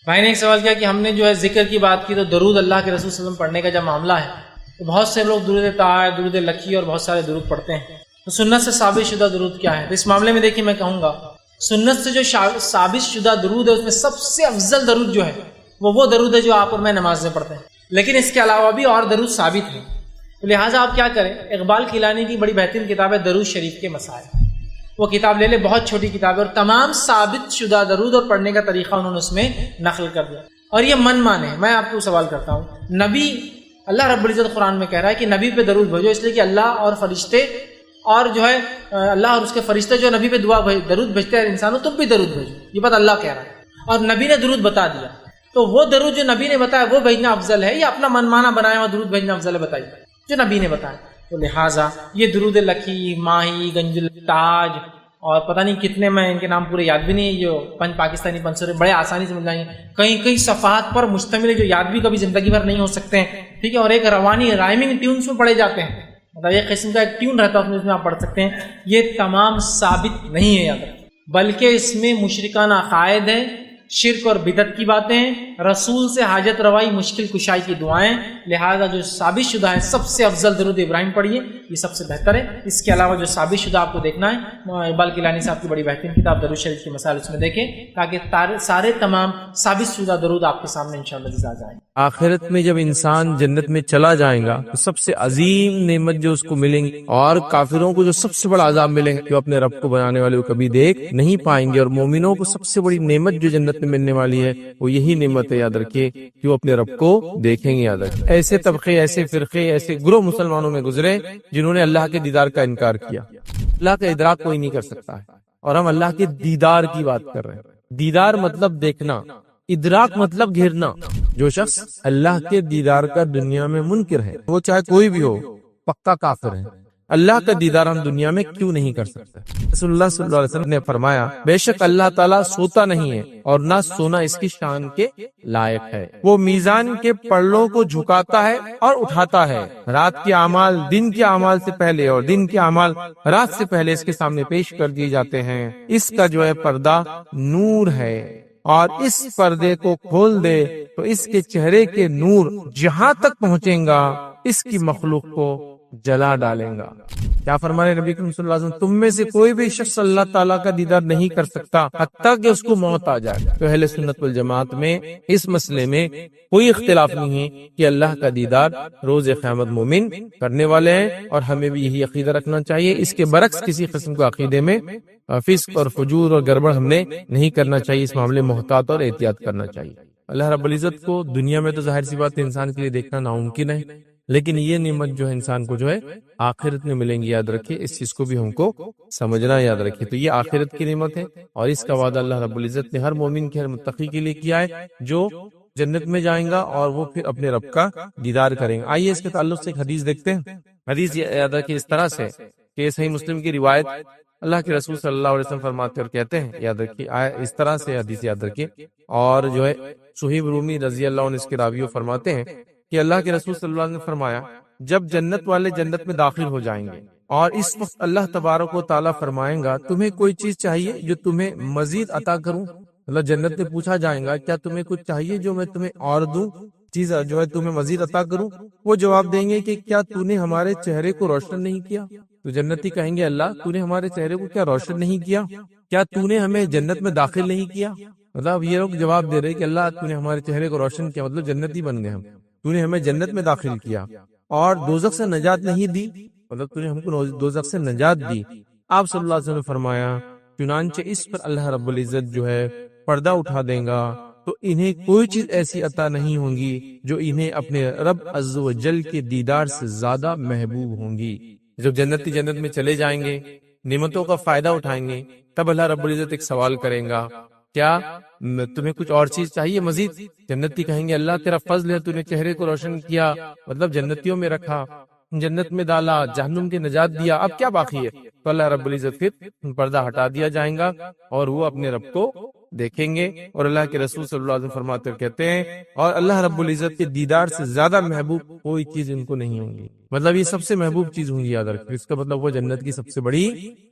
بھائی نے ایک سوال کیا کہ ہم نے جو ہے ذکر کی بات کی تو درود اللہ کے رسول صلی اللہ علیہ وسلم پڑھنے کا جب معاملہ ہے تو بہت سے لوگ درود طاہر، درود لکی اور بہت سارے درود پڑھتے ہیں، تو سنت سے ثابت شدہ درود کیا ہے؟ تو اس معاملے میں دیکھیے میں کہوں گا سنت سے جو ثابت شدہ درود ہے اس میں سب سے افضل درود جو ہے وہ درود ہے جو آپ اور میں نماز میں پڑھتے ہیں، لیکن اس کے علاوہ بھی اور درود ثابت ہیں، تو لہٰذا آپ کیا کریں، اقبال کیلانی کی بڑی بہترین کتاب ہے درود شریف کے مسائل، وہ کتاب لے لے، بہت چھوٹی کتاب ہے اور تمام ثابت شدہ درود اور پڑھنے کا طریقہ انہوں نے اس میں نقل کر دیا، اور یہ من مانے۔ میں آپ کو سوال کرتا ہوں، نبی اللہ رب العزت قرآن میں کہہ رہا ہے کہ نبی پہ درود بھیجو، اس لیے کہ اللہ اور فرشتے اور جو ہے اللہ اور اس کے فرشتے جو نبی پہ درود بھیجتے ہیں انسانوں، تم بھی درود بھیجو، یہ بات اللہ کہہ رہا ہے اور نبی نے درود بتا دیا، تو وہ درود جو نبی نے بتایا وہ بھیجنا افضل ہے یا اپنا من مانا بنایا ہوا درود بھیجنا افضل ہے؟ بتائیے، جو نبی نے بتایا۔ تو لہٰذا یہ درود لکی، ماہی، گنج التاج اور پتہ نہیں کتنے، میں ان کے نام پورے یاد بھی نہیں، جو پاکستانی پنسورے بڑے آسانی سے مل جائیں گے، کئی صفحات پر مشتمل ہے جو یاد بھی کبھی زندگی بھر نہیں ہو سکتے ہیں، ٹھیک ہے، اور ایک روانی رائمنگ ٹیونس میں پڑھے جاتے ہیں، مطلب ایک قسم کا ایک ٹیون رہتا ہے اس میں آپ پڑھ سکتے ہیں، یہ تمام ثابت نہیں ہے یاد رکھیں، بلکہ اس میں مشرکانہ عقائد ہیں، شرک اور بدعت کی باتیں ہیں، رسول سے حاجت روائی، مشکل کشائی کی دعائیں، لہذا جو ثابت شدہ ہے سب سے افضل درود ابراہیم پڑھیے، یہ سب سے بہتر ہے۔ اس کے علاوہ جو ثابت شدہ آپ کو دیکھنا ہے، اقبال کیلانی صاحب کی بڑی بہترین کتاب درود شریف کے مسائل، اس میں دیکھیں تاکہ سارے تمام ثابت شدہ درود آپ کے سامنے انشاءاللہ آ جائیں۔ آخرت میں جب انسان جنت میں چلا جائے گا تو سب سے عظیم نعمت جو اس کو ملیں گی، اور کافروں کو جو سب سے بڑا عذاب ملیں گے جو اپنے رب کو بنانے والے کو کبھی دیکھ نہیں پائیں گے، اور مومنوں کو سب سے بڑی نعمت جو جنت میں ملنے والی ہے وہ یہی نعمت ہے، یاد رکھیے، کہ وہ اپنے رب کو دیکھیں گے۔ یاد رکھیے، ایسے طبقے، ایسے فرقے، ایسے گروہ مسلمانوں میں گزرے جنہوں نے اللہ کے دیدار کا انکار کیا۔ اللہ کا ادراک کوئی نہیں کر سکتا ہے، اور ہم اللہ کے دیدار کی بات کر رہے ہیں۔ دیدار مطلب دیکھنا، ادراک مطلب گھیرنا۔ جو شخص اللہ کے دیدار کا دنیا میں منکر ہے، وہ چاہے کوئی بھی ہو، پکا کافر ہے۔ اللہ کا دیدار ہم دنیا میں کیوں نہیں کر سکتے؟ رسول اللہ صلی اللہ علیہ وسلم نے فرمایا، بے شک اللہ تعالیٰ سوتا نہیں ہے اور نہ سونا اس کی شان کے لائق ہے، وہ میزان کے پلڑوں کو جھکاتا ہے اور اٹھاتا ہے، رات کے اعمال دن کے اعمال سے پہلے اور دن کے اعمال رات سے پہلے اس کے سامنے پیش کر دیے جاتے ہیں، اس کا جو ہے پردہ نور ہے، اور اس پردے کو کھول دے تو اس کے چہرے کے نور جہاں تک پہنچیں گا اس کی مخلوق کو جلا ڈالیں گا۔ کیا فرمانے نبی کریم صلی اللہ علیہ وسلم، تم میں سے کوئی بھی شخص اللہ تعالیٰ کا دیدار نہیں کر سکتا حتیٰ کہ اس کو موت آ جائے۔ تو اہل سنت والجماعت میں اس مسئلے میں کوئی اختلاف نہیں ہے کہ اللہ کا دیدار روز قیامت مومن کرنے والے ہیں، اور ہمیں بھی یہی عقیدہ رکھنا چاہیے۔ اس کے برعکس کسی قسم کو عقیدے میں فسق اور فجور اور گڑبڑ ہم نے نہیں کرنا چاہیے، اس معاملے میں محتاط اور احتیاط کرنا چاہیے۔ اللہ رب العزت کو دنیا میں تو ظاہر سی بات ہے انسان کے لیے دیکھنا ناممکن ہے، لیکن یہ نعمت جو ہے انسان کو جو ہے آخرت میں ملیں گی، یاد رکھیے، اس چیز کو بھی ہم کو سمجھنا یاد رکھیے۔ تو یہ آخرت کی نعمت ہے، اور اس کا وعدہ اللہ رب العزت نے ہر مومن کے، ہر متقی کے لیے کیا ہے جو جنت میں جائیں گا اور وہ پھر اپنے رب کا دیدار کریں گے۔ آئیے اس کے تعلق سے ایک حدیث دیکھتے ہیں۔ حدیث یاد رکھیے اس طرح سے کہ صحیح مسلم کی روایت، اللہ کے رسول صلی اللہ علیہ وسلم فرماتے اور کہتے ہیں، یاد رکھیے اس طرح سے حدیث یاد رکھیے، اور جو ہے صہیب رومی رضی اللہ عنہ اس کے راوی فرماتے ہیں کہ اللہ کے رسول صلی اللہ علیہ وسلم نے فرمایا، جب جنت والے جنت میں داخل ہو جائیں گے اور اس وقت اللہ تبارک و تعالیٰ فرمائیں گا، تمہیں کوئی چیز چاہیے جو تمہیں مزید عطا کروں؟ اللہ جنت میں پوچھا جائے گا، کیا تمہیں کچھ چاہیے جو میں تمہیں اور دوں، چیز جو ہے تمہیں مزید عطا کروں؟ وہ جواب دیں گے کہ کیا تو نے ہمارے چہرے کو روشن نہیں کیا؟ تو جنتی کہیں گے، اللہ تو نے ہمارے چہرے کو کیا روشن نہیں کیا؟ کیا تو نے ہمیں جنت میں داخل نہیں کیا؟ مطلب یہ لوگ جواب دے رہے کہ اللہ تو نے ہمارے چہرے کو روشن کیا، مطلب جنتی بن گئے ہم، تو نے ہمیں جنت میں داخل کیا، اور دوزخ سے نجات نہیں دی، مطلب تو نے ہم کو دوزخ سے نجات دی۔ آپ صلی اللہ علیہ وسلم نے فرمایا، چنانچہ اس پر اللہ رب العزت جو ہے پردہ اٹھا دیں گا، تو انہیں کوئی چیز ایسی عطا نہیں ہوں گی جو انہیں اپنے رب عز و جل کے دیدار سے زیادہ محبوب ہوں گی۔ جب جنتی جنت میں چلے جائیں گے، نعمتوں کا فائدہ اٹھائیں گے، تب اللہ رب العزت ایک سوال کریں گا، کیا تمہیں کچھ اور چیز چاہیے مزید؟ جنتی کہیں گے، اللہ تیرا فضل ہے، تو نے چہرے کو روشن کیا، مطلب جنتیوں میں رکھا، جنت میں ڈالا، جہنم کے نجات دیا، اب کیا باقی ہے؟ تو اللہ رب العزت پھر پردہ ہٹا دیا جائیں گا اور وہ اپنے رب کو دیکھیں گے. اور اللہ کے رسول صلی اللہ علیہ وسلم فرماتے ہوئے کہتے ہیں اور اللہ رب العزت کے دیدار سے زیادہ محبوب کوئی چیز ان کو نہیں ہوگی. مطلب یہ سب سے محبوب چیز ہوں گی یاد رکھیں. اس کا مطلب وہ جنت کی سب سے بڑی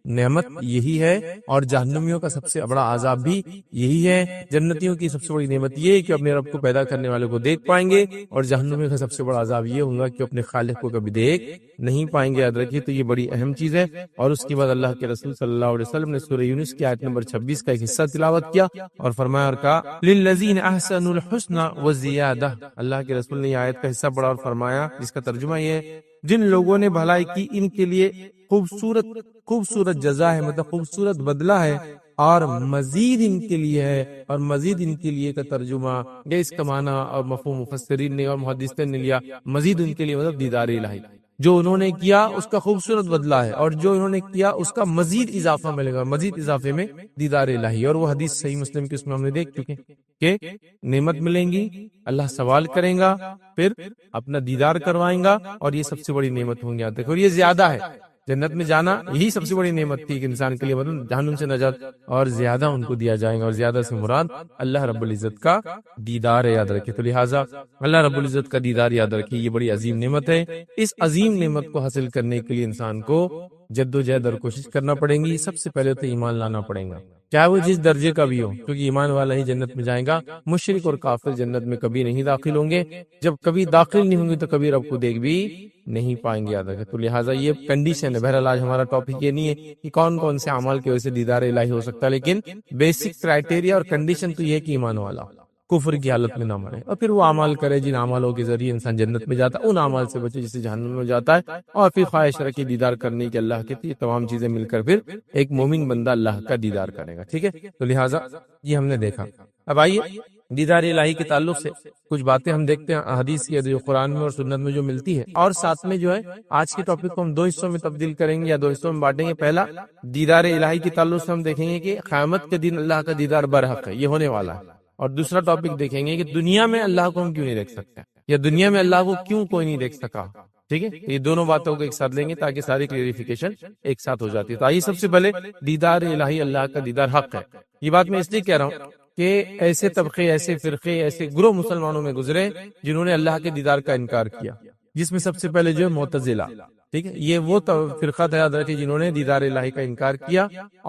نعمت یہی ہے اور جہنمیوں کا سب سے بڑا عذاب بھی یہی ہے. جنتیوں کی سب سے بڑی نعمت یہ ہے کہ اپنے رب کو پیدا کرنے والے کو دیکھ پائیں گے اور جہنمیوں کا سب سے بڑا عذاب یہ ہوگا کہ اپنے خالق کو کبھی دیکھ نہیں پائیں گے. یاد رکھیے تو یہ بڑی اہم چیز ہے. اور اس کے بعد اللہ کے رسول صلی اللہ علیہ وسلم نے سورہ یونس کی آیت نمبر 26 کا ایک حصہ تلاوت کیا اور فرمایا اور کہا للذین احسنوا الحسنى وزیادہ. اللہ کے رسول نے یہ آیت کا حصہ پڑھا اور فرمایا جس کا ترجمہ یہ ہے جن لوگوں نے بھلائی کی ان کے لیے خوبصورت جزا ہے, مطلب خوبصورت بدلہ ہے اور مزید ان کے لیے ہے. اور مزید ان کے لیے کا ترجمہ یہ اس کا معنی اور مفہوم مفسرین نے اور محدثین نے لیا مزید ان کے لیے مطلب دیدار الہی. جو انہوں نے کیا اس کا خوبصورت بدلہ ہے اور جو انہوں نے کیا اس کا مزید اضافہ ملے گا, مزید اضافے میں دیدار الہی. اور وہ حدیث صحیح مسلم کی اس میں ہم نے دیکھ چکے کہ نعمت ملیں گی, اللہ سوال کریں گا, پھر اپنا دیدار کروائیں گا اور یہ سب سے بڑی نعمت ہوں گے. اور یہ زیادہ ہے, جنت میں جانا یہی سب سے بڑی نعمت تھی کہ انسان کے لیے, مطلب جہنم سے نجات اور زیادہ ان کو دیا جائے گا. اور زیادہ سے مراد اللہ رب العزت کا دیدار ہے, یاد رکھیں. تو لہٰذا اللہ رب العزت کا دیدار یاد رکھیں, یہ بڑی عظیم نعمت ہے. اس عظیم نعمت کو حاصل کرنے کے لیے انسان کو جد و جہد اور کوشش کرنا پڑیں گی. سب سے پہلے تو ایمان لانا پڑے گا, چاہے وہ جس درجے کا بھی ہو, کیونکہ ایمان والا ہی جنت میں جائے گا. مشرک اور کافر جنت میں کبھی نہیں داخل ہوں گے. جب کبھی داخل نہیں ہوں گے تو کبھی رب کو دیکھ بھی نہیں پائیں گے, یاد رکھیں. تو لہٰذا یہ کنڈیشن ہے. بہرحال آج ہمارا ٹاپک یہ نہیں ہے کہ کون کون سے اعمال کی وجہ سے دیدار الہی ہو سکتا ہے, لیکن بیسک کرائٹیریا اور کنڈیشن تو یہ ہے کہ ایمان والا کفر کی حالت میں نہ مرے اور پھر وہ اعمال کرے جن اعمالوں کے ذریعے انسان جنت میں جاتا ہے. ان اعمال سے بچے جسے جہنم میں جاتا ہے, اور پھر خواہش رکھے دیدار کرنے کی اللہ کے. یہ تمام چیزیں مل کر پھر ایک مومن بندہ اللہ کا دیدار کرے گا. ٹھیک ہے, تو لہٰذا یہ ہم نے دیکھا. اب آئیے دیدار الہی کے تعلق سے کچھ باتیں ہم دیکھتے ہیں حدیث کی جو قرآن میں اور سنت میں جو ملتی ہے, اور ساتھ میں جو ہے آج کے ٹاپک کو ہم دو حصوں میں تبدیل کریں گے یا دو حصوں میں بانٹیں گے. پہلا دیدار الہی کے تعلق سے ہم دیکھیں گے کہ قیامت کے دن اللہ کا دیدار برحق ہے, یہ ہونے والا ہے. اور دوسرا ٹاپک دیکھیں گے کہ دنیا میں اللہ کو ہم کیوں نہیں دیکھ سکتے, یا دنیا میں اللہ کو کیوں کوئی نہیں دیکھ سکا. ٹھیک ہے, یہ دونوں باتوں کو ایک ساتھ لیں گے تاکہ ساری کلیریفیکیشن ایک ساتھ ہو جاتی ہے. تو آئیے سب سے پہلے دیدار الہی, اللہ کا دیدار حق ہے. یہ بات میں اس لیے کہہ رہا ہوں کہ ایسے طبقے, ایسے فرقے, ایسے گروہ مسلمانوں میں گزرے جنہوں نے اللہ کے دیدار کا انکار کیا, جس میں سب سے پہلے جو ہے معتزلہ. ٹھیک ہے, یہ وہ فرقہ تھا یاد رکھیں جنہوں نے دیدار الہی کا انکار کیا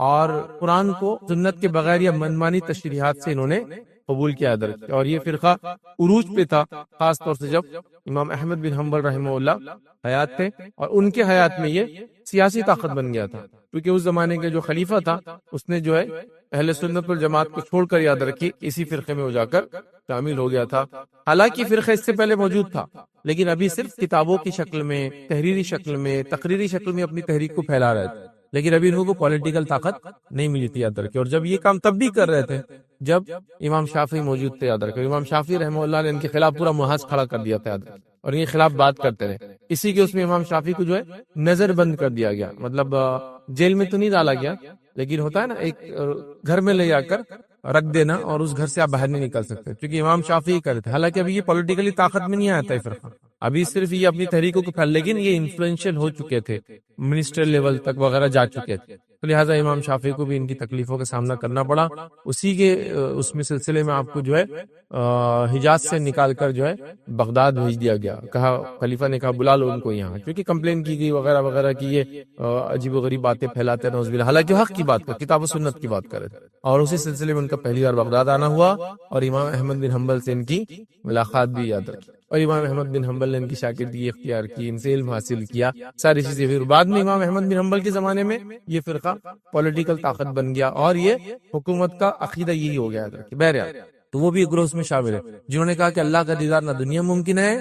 اور قرآن کو سنت کے بغیر یا منمانی تشریحات سے انہوں نے قبول کیا. اور یہ فرقہ عروج پہ تھا, خاص طور سے جب امام احمد بن حنبل رحمہ اللہ حیات تھے, اور ان کے حیات میں یہ سیاسی طاقت بن گیا تھا, کیونکہ اس زمانے کے جو خلیفہ تھا اس نے جو ہے اہل سنت والجماعت کو چھوڑ کر یاد رکھی اسی فرقے میں وہ جا کر شامل ہو گیا تھا. حالانکہ فرقہ اس سے پہلے موجود تھا, لیکن ابھی صرف کتابوں کی شکل میں, تحریری شکل میں, تقریری شکل میں اپنی تحریک کو پھیلا رہے تھے, لیکن ابھی ان کو پولیٹیکل طاقت نہیں ملی تھی, یاد رکھیں. اور جب یہ کام تب بھی کر رہے تھے جب امام شافعی موجود تھے, یاد رکھیں. امام شافعی رحمہ اللہ نے ان کے خلاف پورا محاذ کھڑا کر دیا تھا, یاد رکھیں, اور ان کے خلاف بات کرتے رہے. اسی کے اس میں امام شافعی کو جو ہے نظر بند کر دیا گیا, مطلب جیل میں تو نہیں ڈالا گیا, لیکن ہوتا ہے نا ایک گھر میں لے جا کر رکھ دینا اور اس گھر سے آپ باہر نہیں نکل سکتے, کیونکہ امام شافعی کرتے تھے. حالانکہ ابھی یہ پولیٹیکلی طاقت میں نہیں آتا ہے فرقہ, ابھی صرف یہ اپنی تحریکوں کو پھیل, لیکن یہ انفلوئنشل ہو چکے تھے, منسٹر لیول تک وغیرہ جا چکے تھے. تو لہٰذا امام شافعی کو بھی ان کی تکلیفوں کا سامنا کرنا پڑا. اسی کے اس میں سلسلے میں آپ کو جو ہے حجاز سے نکال کر جو ہے بغداد بھیج دیا گیا. کہا خلیفہ نے کہا بلا لو ان کو یہاں, کیونکہ کمپلین کی گئی وغیرہ وغیرہ کی یہ عجیب و غریب باتیں پھیلاتے ہیں نعوذ باللہ, حالانکہ حق کی بات کر, کتاب و سنت کی بات کرے. اور اسی سلسلے میں ان کا پہلی بار بغداد آنا ہوا اور امام احمد بن حنبل سے ان کی ملاقات بھی یاد رکھی, اور امام احمد بن حنبل نے ان کی شاگردگی اختیار کی, ان سے علم حاصل کیا, ساری چیزیں. پھر بعد میں امام احمد بن حنبل کے زمانے میں یہ فرقہ پولیٹیکل طاقت بن گیا اور یہ حکومت کا عقیدہ یہی ہو گیا. بہرحال تو وہ بھی گروہ میں شامل ہے جنہوں نے کہا کہ اللہ کا دیدار نہ دنیا ممکن ہے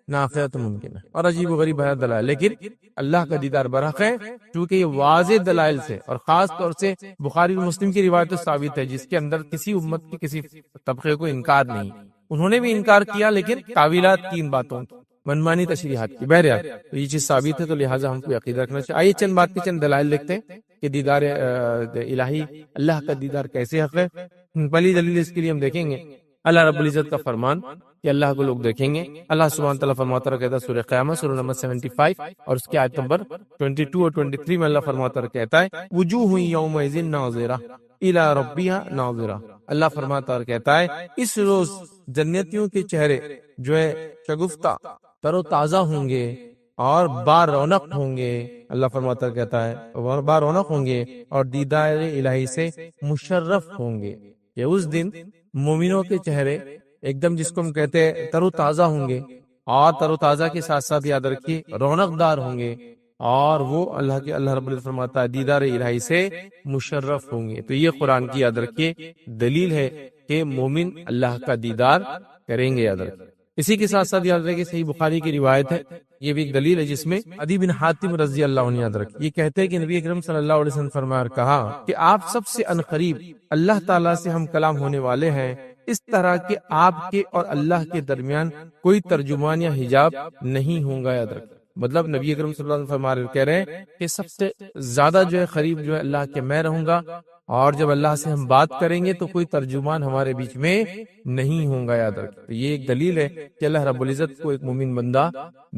نہ آخرت ممکن ہے, اور عجیب و غریب ہے دلائل, لیکن اللہ کا دیدار برحق ہے, کیونکہ یہ واضح دلائل سے, اور خاص طور سے بخاری اور مسلم کی روایت ثابت ہے جس کے اندر کسی امت کے کسی طبقے کو انکار نہیں. انہوں نے بھی انکار کیا لیکن تعویلات کی, ان باتوں کی, منمانی تشریحات کی. بہرحال تو یہ چیز ثابت ہے, تو لہٰذا ہم کو عقیدہ رکھنا چاہیے. آئیے چند بات کے چند دلائل لکھتے ہیں کہ دیدار الہی, اللہ کا دیدار کیسے حق ہے. پہلی دلیل اس کے لیے ہم دیکھیں گے اللہ رب العزت کا فرمان کہ اللہ کو لوگ دیکھیں گے. اللہ سبحانہ تعالیٰ فرماتا رہا کہتا ہے سورہ قیامت سورہ نمبر 75 اور اس کی آیت نمبر 22 اور 23 میں اللہ فرماتا رہا کہتا ہے وجوہ یومئذ ناظرہ الی ربہا ناظرہ. اللہ فرماتا رہا کہتا ہے اس روز جنتیوں کے چہرے جو ہے شگفتہ تر و تازہ ہوں گے اور با رونق ہوں گے. اللہ فرماتا کہتا ہے با رونق ہوں گے اور دیدار الہی سے مشرف ہوں گے. کہ اس دن مومنوں کے چہرے ایک دم جس کو ہم کہتے ہیں تر و تازہ ہوں گے اور تر و تازہ کے ساتھ ساتھ یاد رکھیے رونق دار ہوں گے اور وہ اللہ رب العزت فرماتا ہے دیدار الہی سے مشرف ہوں گے. تو یہ قرآن کی یاد رکھیے دلیل ہے کہ مومن اللہ کا دیدار کریں گے. یاد رکھیے اسی کے ساتھ ساتھ یاد رکھیے صحیح بخاری کی روایت ہے یہ بھی ایک دلیل ہے جس میں عدی بن حاتم رضی اللہ عنہ یاد رکھیے یہ کہتے ہیں کہ نبی اکرم صلی اللہ علیہ وسلم فرمایا کہا کہ آپ سب سے عنقریب اللہ تعالیٰ سے ہم کلام ہونے والے ہیں اس طرح کہ آپ کے اور اللہ کے درمیان کوئی ترجمان یا حجاب نہیں ہوں گا. یاد رکھیں مطلب نبی اکرم صلی اللہ علیہ وسلم کہہ رہے ہیں کہ سب سے زیادہ جو ہے قریب جو ہے اللہ کے میں رہوں گا اور جب اللہ سے ہم بات کریں گے تو کوئی ترجمان ہمارے بیچ میں نہیں ہوں گا. یاد رکھیں تو یہ ایک دلیل ہے کہ اللہ رب العزت کو ایک مومن بندہ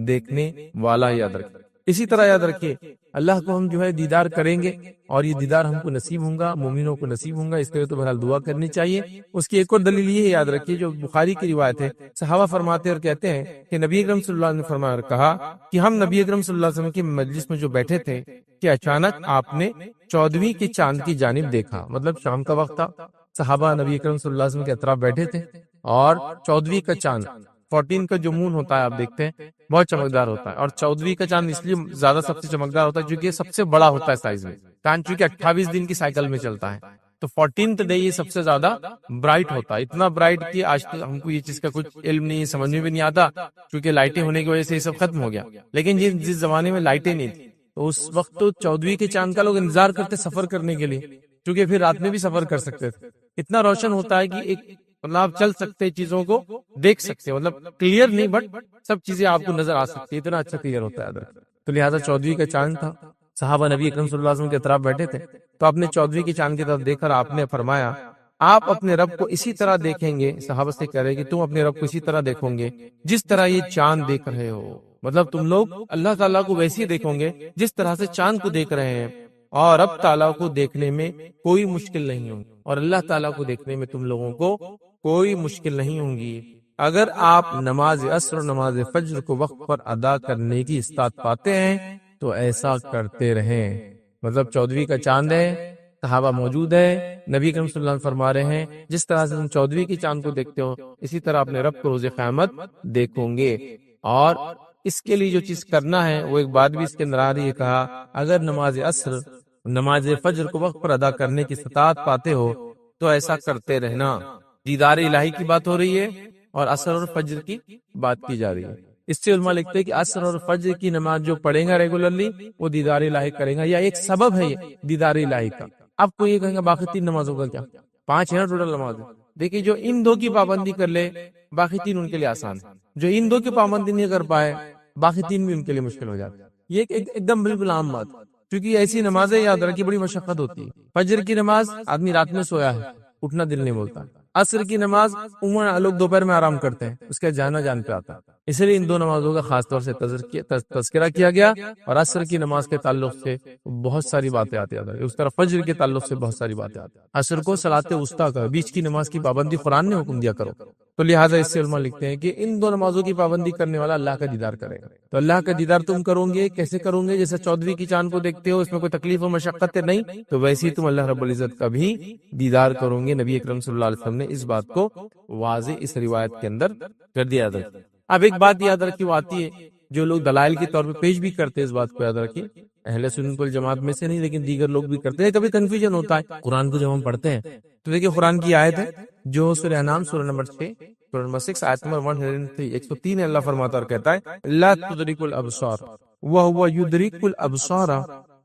دیکھنے والا ہے. یاد رکھیں اسی طرح یاد رکھیے اللہ کو ہم جو ہے دیدار کریں گے اور یہ دیدار ہم کو نصیب ہوں گا مومنوں کو نصیب ہوں گا. اس لیے تو بہرحال دعا کرنی چاہیے. اس کی ایک اور دلیل یہ ہے یاد رکھیے جو بخاری کی روایت ہے صحابہ فرماتے اور کہتے ہیں کہ نبی اکرم صلی اللہ علیہ وسلم نے فرمایا کہا کہ ہم نبی اکرم صلی اللہ علیہ وسلم کی مجلس میں جو بیٹھے تھے کہ اچانک آپ نے 14ویں کے چاند کی جانب دیکھا. مطلب شام کا وقت تھا صحابہ نبی اکرم صلی اللہ علیہ وسلم کے اطراف بیٹھے تھے اور 14ویں کا چاند 14 کا جو مون ہوتا ہے آپ دیکھتے ہیں بہت چمکدار ہوتا ہے اور 14ویں کا چاند اس لیے زیادہ سب سے چمکدار ہوتا ہے کیونکہ یہ سب سے بڑا ہوتا ہے سائز میں. چاند چونکہ 28 دن کی سائیکل میں چلتا ہے تو 14th ڈے یہ سب سے زیادہ برائٹ ہوتا ہے. اتنا برائٹ کہ آج تک ہم کو یہ چیز کا کچھ علم نہیں سمجھ میں بھی نہیں آتا کیونکہ لائٹیں ہونے کی وجہ سے یہ سب ختم ہو گیا. لیکن جس زمانے میں لائٹیں نہیں تھی تو اس وقت تو 14ویں کے چاند کا لوگ انتظار کرتے سفر کرنے کے لیے کیونکہ پھر رات میں بھی سفر کر سکتے تھے. اتنا روشن ہوتا ہے کہ ایک مطلب آپ چل سکتے چیزوں کو دیکھ سکتے مطلب کلیئر نہیں بٹ سب چیزیں آپ کو نظر آ سکتی اتنا اچھا کلیئر ہوتا ہے. تو لہٰذا 14ویں کا چاند تھا صحابہ نبی اکرم صلی اللہ علیہ وسلم کے طرف بیٹھے تھے تو آپ نے 14ویں کے چاند کی طرف دیکھ کر آپ نے فرمایا آپ اپنے رب کو اسی طرح دیکھیں گے. صحابہ سے کہہ رہے کہ تم اپنے رب کو اسی طرح دیکھو گے جس طرح یہ چاند دیکھ رہے ہو. مطلب تم لوگ اللہ تعالیٰ کو ویسے ہی دیکھو گے جس طرح سے چاند کو دیکھ رہے ہیں اور رب تعالیٰ کو دیکھنے میں کوئی مشکل نہیں ہوگی اور اللہ تعالیٰ کو دیکھنے میں تم لوگوں کو کوئی مشکل نہیں ہوں گی. اگر آپ نماز عصر اور نماز فجر کو وقت پر ادا کرنے کی استطاعت پاتے ہیں تو ایسا کرتے رہیں. مطلب 14ویں کا چاند ہے صحابہ موجود ہے نبی کریم صلی اللہ علیہ وسلم فرما رہے ہیں جس طرح سے تم 14ویں کی چاند کو دیکھتے ہو اسی طرح اپنے رب کو روز قیامت دیکھو گے. اور اس کے لیے جو چیز کرنا ہے وہ ایک بات بھی اس کے اندر آ رہی ہے کہا اگر نماز عصر نماز فجر کو وقت پر ادا کرنے کی استطاعت پاتے ہو تو ایسا کرتے رہنا. دیدار الہی کی بات ہو رہی ہے اور عصر اور فجر کی بات کی جا رہی ہے. اس سے علماء لکھتے ہیں کہ عصر اور فجر کی نماز جو پڑھے گا ریگولرلی وہ دیدار الہی کرے گا یا ایک سبب ہے یہ دیدار الہی کا. اب کو یہ کہیں گا باقی 3 نمازوں کا کیا 5 ہے نا ٹوٹل نماز. دیکھیے جو ان 2 کی پابندی کر لے باقی 3 ان کے لیے آسان ہے. جو ان 2 کی پابندی نہیں کر پائے باقی 3 بھی ان کے لیے مشکل ہو جاتا ہے. یہ ایک دم بالکل عام بات کیونکہ ایسی نمازیں یاد رکھی بڑی مشقت ہوتی ہے. فجر کی نماز آدمی رات میں سویا ہے اٹھنا دل نہیں بولتا. عصر کی نماز عموماً لوگ دوپہر میں آرام کرتے ہیں اس کا جانا جان پہ آتا ہے. اس لیے ان 2 نمازوں کا خاص طور سے تذکرہ کیا گیا اور عصر کی نماز کے تعلق سے بہت ساری باتیں آتی ہیں. اس طرح فجر کے تعلق سے بہت ساری باتیں آتی ہیں. عصر کو صلاۃ وسطیٰ کا بیچ کی نماز کی پابندی قرآن نے حکم دیا کرو. تو لہٰذا اس سے علماء لکھتے ہیں کہ ان 2 نمازوں کی پابندی کرنے والا اللہ کا دیدار کرے گا. تو اللہ کا دیدار تم کرو گے کیسے کرو گے جیسے 14ویں کی چاند کو دیکھتے ہو اس میں کوئی تکلیف و مشقت نہیں تو ویسے ہی تم اللہ رب العزت کا بھی دیدار کرو گے. نبی اکرم صلی اللہ علیہ وسلم نے اس بات کو واضح اس روایت کے اندر کر دیا تھا. اب ایک بات یاد رکھی وہ آتی ہے جو لوگ دلائل کے طور پہ پیش بھی کرتے ہیں اس بات کو یاد رکھیے اہل سنت والجماعت میں سے نہیں لیکن دیگر لوگ بھی کرتے ہیں. کبھی کنفیوژن ہوتا ہے قرآن کو جب ہم پڑھتے ہیں تو دیکھیے قرآن کی آیت ہے جو سورہ انعام سورہ نمبر 6 آیت نمبر 103 اللہ فرماتا اور کہتا ہے لا تدرک الابصار وهو يدرك الابصار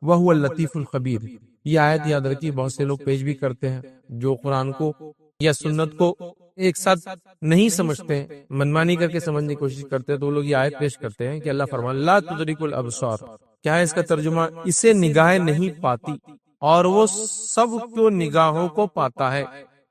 وهو اللطيف الخبير. یہ آیت یاد رکھیے بہت سے لوگ پیش بھی کرتے ہیں جو قرآن کو یا سنت کو ایک ساتھ نہیں سمجھتے منمانی کر کے سمجھنے کی کوشش کرتے ہیں تو وہ لوگ یہ آیت پیش کرتے ہیں کہ اللہ فرماتا لا تدرک الابصار. کیا ہے اس کا ترجمہ اسے نگاہیں نہیں پاتی اور وہ سب کو نگاہوں کو پاتا ہے.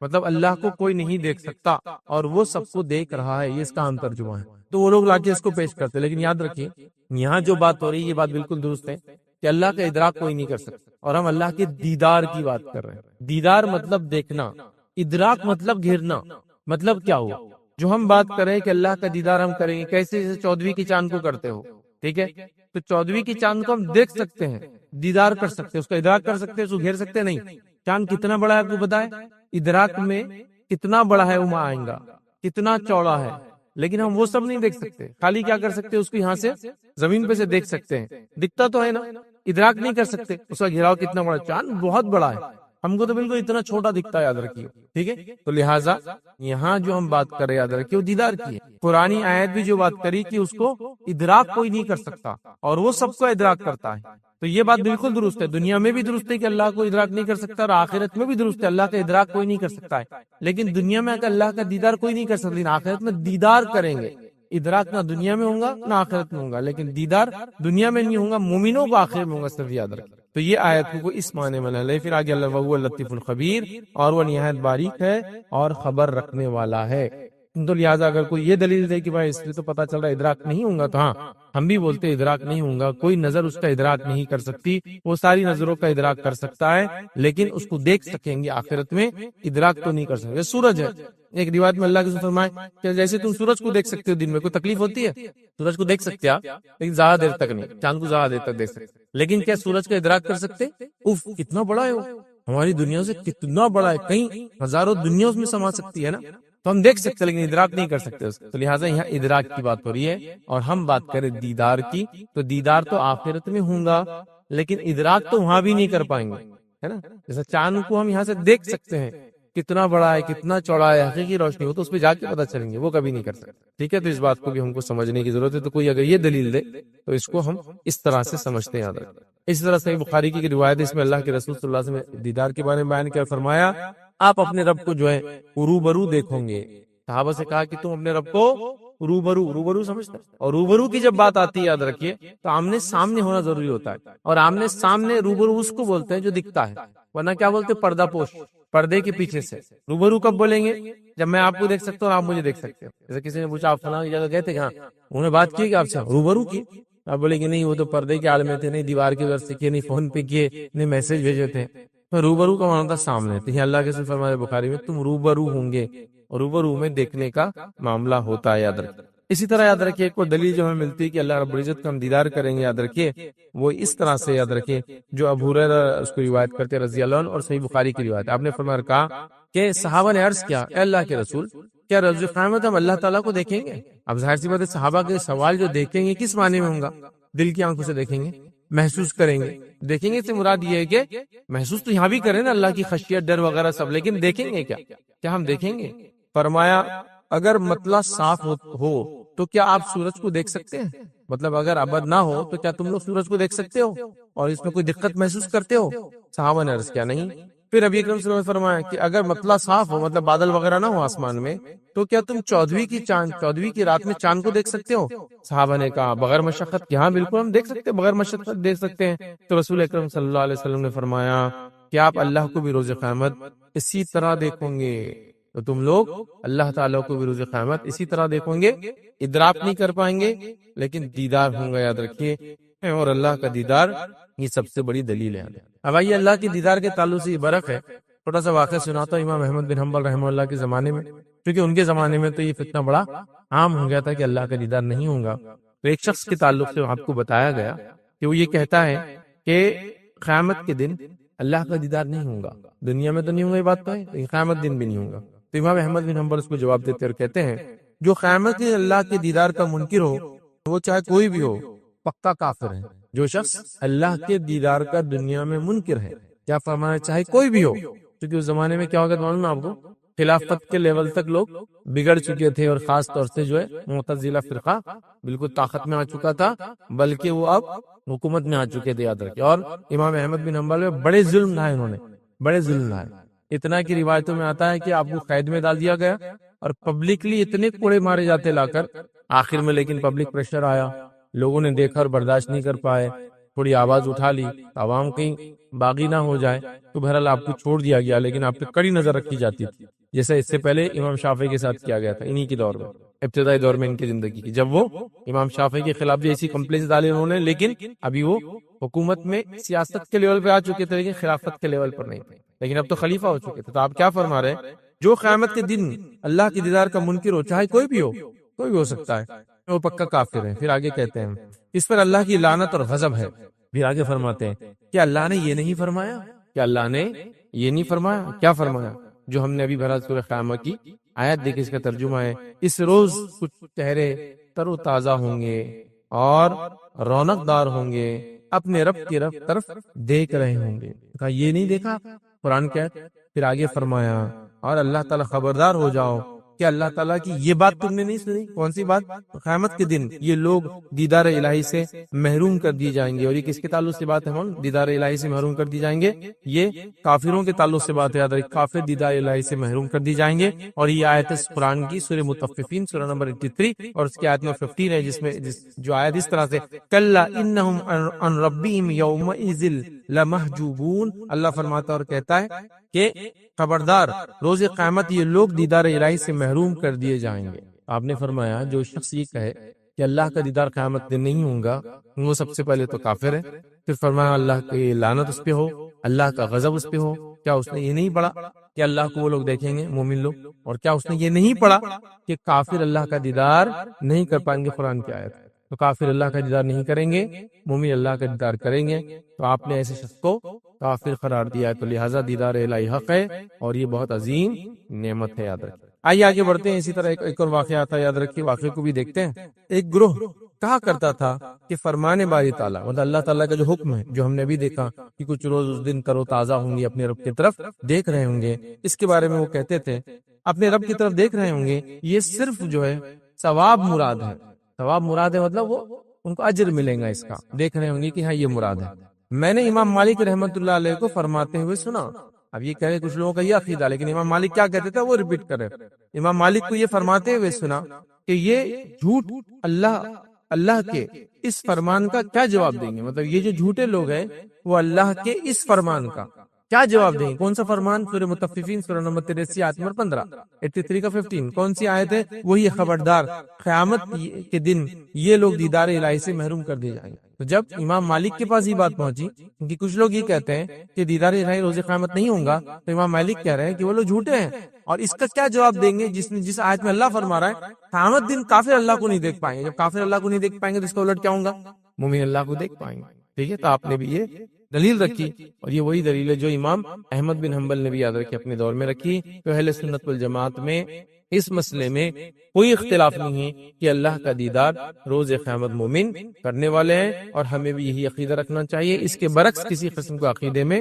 مطلب اللہ کو کوئی نہیں دیکھ سکتا اور وہ سب کو دیکھ رہا ہے، یہ اس کا عام ترجمہ ہے۔ تو وہ لوگ لا کے اس کو پیش کرتے، لیکن یاد رکھیے یہاں جو بات ہو رہی ہے یہ بات بالکل درست ہے کہ اللہ کا ادراک کوئی نہیں کر سکتا، اور ہم اللہ کے دیدار کی بات کر رہے ہیں۔ دیدار مطلب دیکھنا، ادراک مطلب گھیرنا۔ مطلب کیا ہوا جو ہم بات کر رہے ہیں کہ اللہ کا دیدار ہم کریں گے کیسے؟ جیسے 14ویں کی چاند کو کرتے ہو، ٹھیک ہے؟ تو 14ویں کی چاند کو ہم دیکھ سکتے ہیں، دیدار کر سکتے ہیں، اس کا ادراک کر سکتے ہیں، اس کو گھیر سکتے نہیں۔ چاند کتنا بڑا ہے آپ کو بتائے، ادراک میں کتنا بڑا ہے وہ آئیں گا، کتنا چوڑا ہے، لیکن ہم وہ سب نہیں دیکھ سکتے۔ خالی کیا کر سکتے، اس کو یہاں سے زمین پہ سے دیکھ سکتے ہیں، دکھتا تو ہے نا، ادراک نہیں کر سکتے اس کا گھیراؤ کتنا بڑا۔ چاند بہت بڑا ہے، ہم کو تو بالکل اتنا چھوٹا دکھتا ہے، یاد رکھیے، ٹھیک ہے؟ تو لہٰذا یہاں جو ہم بات کر رہے ہیں یاد رکھیے وہ دیدار کی ہے۔ قرآنی آیت بھی جو بات کری کہ اس کو ادراک کوئی نہیں کر سکتا اور وہ سب کو ادراک کرتا ہے، تو یہ بات بالکل درست ہے۔ دنیا میں بھی درست ہے کہ اللہ کو ادراک نہیں کر سکتا، اور آخرت میں بھی درست ہے اللہ کا ادراک کوئی نہیں کر سکتا ہے۔ لیکن دنیا میں اللہ کا دیدار کوئی نہیں کر سکتا، لیکن آخرت میں دیدار کریں گے۔ ادراک نہ دنیا میں ہوگا نہ آخرت میں ہوگا، لیکن دیدار دنیا میں نہیں ہوگا، مومنوں کو آخرت میں ہوگا، صرف یاد رکھیں۔ تو یہ آیت کو اس معنی میں لے، پھر آگے اللہ وہو اللطیف الخبیر، اور وہ نہایت باریک ہے اور خبر رکھنے والا ہے۔ تو لہٰذا اگر کوئی یہ دلیل دے کہ بھائی اس سے تو پتہ چل رہا ہے ادراک نہیں ہوں گا، تو ہاں ہم بھی بولتے ہیں ادراک نہیں ہوں گا، کوئی نظر اس کا ادراک نہیں کر سکتی، وہ ساری نظروں کا ادراک کر سکتا ہے، لیکن اس کو دیکھ سکیں گے آخرت میں، ادراک تو نہیں کر سکتے۔ سورج ہے، ایک روایت میں اللہ کے فرمائے کہ جیسے تم سورج کو دیکھ سکتے ہو دن میں، کوئی تکلیف ہوتی ہے؟ سورج کو دیکھ سکتے آپ، لیکن زیادہ دیر تک نہیں، چاند کو زیادہ دیر تک دیکھ سکتے، لیکن کیا سورج کا ادراک کر سکتے؟ اف کتنا بڑا ہے وہ، ہماری دنیا سے کتنا بڑا ہے، کئی ہزاروں دنیا اس میں سما سکتی ہے نا، تو ہم دیکھ سکتے لیکن ادراک نہیں کر سکتے اس کو۔ تو لہٰذا یہاں ادراک کی بات ہو رہی ہے، اور ہم بات کریں دیدار کی، تو دیدار تو آخرت میں ہوں گا، لیکن ادراک تو وہاں بھی نہیں کر پائیں گے، ہے نا؟ جیسے چاند کو ہم یہاں سے دیکھ سکتے ہیں کتنا بڑا ہے، کتنا چوڑا ہے، حقیقی روشنی ہو تو اس پہ جا کے پتہ چلیں گے، وہ کبھی نہیں کر سکتے، ٹھیک ہے؟ تو اس بات کو بھی ہم کو سمجھنے کی ضرورت ہے۔ تو کوئی اگر یہ دلیل دے تو اس کو ہم اس طرح سے سمجھتے ہیں، یاد رکھیں۔ اس طرح سے بخاری کی روایت، اس میں اللہ کے رسول صلی اللہ علیہ وسلم نے دیدار کے بارے میں بیان کیا، فرمایا آپ اپنے رب کو جو ہے روبرو دیکھو گے۔ صحابہ سے کہا کہ تم اپنے رب کو روبرو سمجھتے، اور روبرو کی جب بات آتی ہے یاد رکھیے تو آمنے سامنے ہونا ضروری ہوتا ہے، اور آمنے سامنے روبرو اس کو بولتے ہیں جو دکھتا ہے، ورنہ کیا بولتے ہیں؟ پردہ پوش، پردے کے پیچھے سے۔ روبرو کب بولیں گے؟ جب میں آپ کو دیکھ سکتا ہوں اور آپ مجھے دیکھ سکتے ہو۔ جیسے کسی نے پوچھا آپ فلاں جگہ گئے تھے کہاں، انہوں نے بات کی کہ آپ سے روبرو کی، آپ بولے کہ نہیں وہ تو پردے کے عالم میں تھے، نہیں دیوار کی وجہ سے کیے، نہیں فون پہ کیے، نہیں میسج بھیجے تھے۔ تو روبرو کا معنی تھا سامنے، تو یہ اللہ کے رسول فرماتے بخاری میں تم روبرو ہوں گے، اور روبرو میں دیکھنے کا معاملہ ہوتا ہے، یاد رکھیں۔ اسی طرح یاد رکھیے ایک اور دلیل جو ہمیں ملتی ہے کہ اللہ رب العزت کا ہم دیدار کریں گے، یاد رکھیے وہ اس طرح سے، یاد رکھیے جو ابو ہریرہ اس کو روایت کرتے ہیں رضی اللہ عنہ، اور صحیح بخاری کی روایت، آپ نے فرمایا کہا کہ صحابہ نے عرض کیا اے اللہ کے رسول کیا روز قیامت ہم اللہ تعالیٰ کو دیکھیں گے؟ اب ظاہر سی بات ہے صحابہ کے سوال جو دیکھیں گے کس معنی میں ہوں گا؟ دل کی آنکھوں سے دیکھیں گے، محسوس کریں گے۔ دیکھیں گے سے مراد یہ ہے کہ محسوس تو یہاں بھی کریں نا اللہ کی خشیت، ڈر وغیرہ سب، لیکن دیکھیں گے کیا ہم دیکھیں گے؟ فرمایا اگر مطلع صاف ہو تو کیا آپ سورج کو دیکھ سکتے ہیں؟ مطلب اگر ابد نہ ہو تو کیا تم لوگ سورج کو دیکھ سکتے ہو اور اس میں کوئی دقت محسوس کرتے ہو؟ صحابہ نے عرض کیا نہیں۔ پھر ابھی اکرم صلی اللہ علیہ وسلم نے فرمایا کہ اگر مطلع صاف ہو، مطلب بادل وغیرہ نہ ہو آسمان میں، تو کیا تم 14ویں کی رات میں چاند کو دیکھ سکتے ہو؟ صحابہ نے کہا بغیر مشقت کہ ہاں بالکل ہم دیکھ سکتے ہیں، بغیر مشقت دیکھ سکتے ہیں۔ تو رسول اکرم صلی اللہ علیہ وسلم نے فرمایا کہ آپ اللہ کو بھی روز قیامت اسی طرح دیکھو گے، تو تم لوگ اللہ تعالیٰ کو بھی روز قیامت اسی طرح دیکھو گے، ادراک نہیں کر پائیں گے لیکن دیدار ہوں گا، یاد رکھیے۔ اور اللہ کا دیدار یہ سب سے بڑی دلیل ہے۔ اب آئیے اللہ کے دیدار کے تعلق سے یہ برق ہے، چھوٹا سا واقعہ سناتا ہوں امام احمد بن حنبل رحمہ اللہ کے زمانے میں، کیونکہ ان کے زمانے میں تو یہ فتنہ بڑا عام ہو گیا تھا کہ اللہ کا دیدار نہیں ہوگا۔ تو ایک شخص کے تعلق سے آپ کو بتایا گیا کہ وہ یہ کہتا ہے کہ قیامت کے دن اللہ کا دیدار نہیں ہوگا، دنیا میں تو نہیں ہوگا یہ بات تو ہے، لیکن قیامت دن بھی نہیں ہوگا۔ تو امام احمد بن حنبل اس کو جواب دیتے اور کہتے ہیں جو قیامت کے اللہ کے دیدار کا منکر ہو وہ چاہے کوئی بھی ہو پکا کافر ہے۔ جو شخص اللہ کے دیدار کا دنیا میں منکر ہے، کیا فرمانا چاہے کوئی بھی ہو، کیونکہ اس زمانے میں کیا ہوگا معلوم ہے آپ کو، خلافت کے لیول تک لوگ بگڑ چکے تھے، اور خاص طور سے جو ہے معتزلہ فرقہ بالکل طاقت میں آ چکا تھا، بلکہ وہ اب حکومت میں آ چکے تھے، یاد رکھیں۔ اور امام احمد بن حنبل میں بڑے ظلم ڈھائے، انہوں نے بڑے ظلم ڈھائے، اتنا کی روایتوں میں آتا ہے کہ آپ کو قید میں ڈال دیا گیا اور پبلکلی اتنے کوڑے مارے جاتے لا کر، آخر میں لیکن پبلک پریشر آیا، لوگوں نے دیکھا اور برداشت نہیں کر پائے، تھوڑی آواز اٹھا لی، عوام کہیں باغی نہ ہو جائے تو بہرحال آپ کو چھوڑ دیا گیا، لیکن آپ پہ کڑی نظر رکھی جاتی تھی، جیسا اس سے پہلے امام شافعی کے ساتھ کیا گیا تھا انہی کے دور میں، ابتدائی دور میں ان کی زندگی کی، جب وہ امام شافعی کے خلاف بھی ایسی کمپلینس ڈالی انہوں نے، لیکن ابھی وہ حکومت میں سیاست کے لیول پہ آ چکے تھے لیکن خلافت کے لیول پر نہیں تھے، لیکن اب تو خلیفہ ہو چکے تھے۔ تو آپ کیا فرما رہے ہیں؟ جو قیامت کے دن اللہ کے دیدار کا منکر ہو، چاہے کوئی بھی ہو سکتا ہے، وہ پکا کافر ہے۔ پھر آگے کہتے ہیں اس پر اللہ کی لعنت اور غضب ہے۔ پھر آگے فرماتے ہیں کہ اللہ نے یہ نہیں فرمایا، کہ اللہ نے یہ نہیں فرمایا، کیا فرمایا؟ جو ہم نے ابھی بھرا سورہ قیامہ کی آیت دیکھ، اس کا ترجمہ ہے اس روز کچھ چہرے تر و تازہ ہوں گے اور رونق دار ہوں گے، اپنے رب کی طرف دیکھ رہے ہوں گے۔ کہا یہ نہیں دیکھا قرآن کیا؟ پھر آگے فرمایا اور اللہ تعالیٰ خبردار ہو جاؤ کہ اللہ تعالیٰ کی یہ بات تم نے نہیں سنی۔ کون سی بات؟ قیامت کے دن یہ لوگ دیدار الہی سے محروم کر دیے جائیں گے، اور یہ کس کے تعلق سے بات ہے؟ دیدار الہی سے محروم کر دی جائیں گے، یہ کافروں کے تعلق سے بات ہے، یاد رکھیں، کافر دیدار الہی سے محروم کر دی جائیں گے۔ اور یہ آیت قرآن کی سورہ مطففین سورہ نمبر 83 اور اس کی آیت نمبر 15 ہے، جس میں جو آیت اس طرح سے کلا انہم عن ربہم یومئذ لمحجوبون، اللہ فرماتا اور کہتا ہے کہ خبردار روز قیامت یہ لوگ دیدار الہی سے محروم کر دیے جائیں گے۔ آپ نے فرمایا جو شخص یہ کہے کہ اللہ کا دیدار قیامت دن نہیں ہوگا، وہ سب سے پہلے تو کافر ہے۔ پھر فرمایا اللہ کی لعنت اس پہ ہو، اللہ کا غضب اس پہ ہو۔ کیا اس نے یہ نہیں پڑھا کہ اللہ کو وہ لوگ دیکھیں گے مومن لوگ؟ اور کیا اس نے یہ نہیں پڑھا کہ کافر اللہ کا دیدار نہیں کر پائیں گے؟ قرآن کی آیت، تو کافر اللہ کا دیدار نہیں کریں گے، مومن اللہ کا دیدار کریں گے۔ تو آپ نے ایسے شخص کو کافر قرار دیا ہے، تو لہٰذا دیدار الہی حق ہے اور یہ بہت عظیم نعمت ہے، یاد رکھیں۔ آئیے آگے بڑھتے ہیں، اسی طرح ایک اور واقعہ آتا ہے، یاد رکھیے، واقعے کو بھی دیکھتے ہیں۔ ایک گروہ کہا کرتا تھا کہ فرمان باری تعالیٰ، مطلب اللہ تعالیٰ کا جو حکم ہے، جو ہم نے بھی دیکھا کہ کچھ روز اس دن تر و تازہ ہوں گے، اپنے رب کی طرف دیکھ رہے ہوں گے، اس کے بارے میں وہ کہتے تھے اپنے رب کی طرف دیکھ رہے ہوں گے، یہ صرف جو ہے ثواب مراد ہے۔ ثواب مراد ہے مطلب وہ ان کو اجر ملے گا اس کا، دیکھ رہے ہوں گے کہ ہاں یہ مراد ہے۔ میں نے امام مالک رحمت اللہ علیہ کو فرماتے ہوئے سنا۔ اب یہ کہہ رہے کچھ لوگوں کا یہ عقیدہ، لیکن امام مالک کیا کہتے تھے وہ ریپیٹ کرے۔ امام مالک کو یہ فرماتے ہوئے سنا کہ یہ جھوٹ اللہ کے اس فرمان کا کیا جواب دیں گے، مطلب یہ جو جھوٹے لوگ ہیں وہ اللہ کے اس فرمان کا کیا جواب دیں گے؟ کون سا فرمان؟ سورہ مطففین سورہ نمبر 83 آیت نمبر 15، 83 کا 15 کون سی آیت ہے؟ وہی خبردار قیامت کے دن یہ لوگ دیدار الہی سے محروم کر دیے جائیں گے۔ تو جب امام مالک کے پاس یہ بات پہنچی کہ کچھ لوگ یہ کہتے ہیں کہ دیدار الہی روز قیامت نہیں ہوگا، تو امام مالک کہہ رہے ہیں کہ وہ لوگ جھوٹے ہیں، اور اس کا کیا جواب دیں گے جس آیت میں اللہ فرما رہا ہے قیامت دن کافر اللہ کو نہیں دیکھ پائیں گے۔ جب کافر اللہ کو نہیں دیکھ پائیں گے تو اس کا الٹ کیا ہوگا؟ مومن اللہ کو دیکھ پائیں گے۔ ٹھیک ہے، تو آپ نے بھی یہ دلیل رکھی، اور یہ وہی دلیل ہے جو امام احمد بن حنبل نے بھی یاد رکھی، اپنے دور میں رکھی۔ تو اہل سنت والجماعت میں اس مسئلے میں کوئی اختلاف نہیں ہے کہ اللہ کا دیدار روز قیامت مومن کرنے والے ہیں، اور ہمیں بھی یہی عقیدہ رکھنا چاہیے۔ اس کے برعکس کسی قسم کا عقیدے میں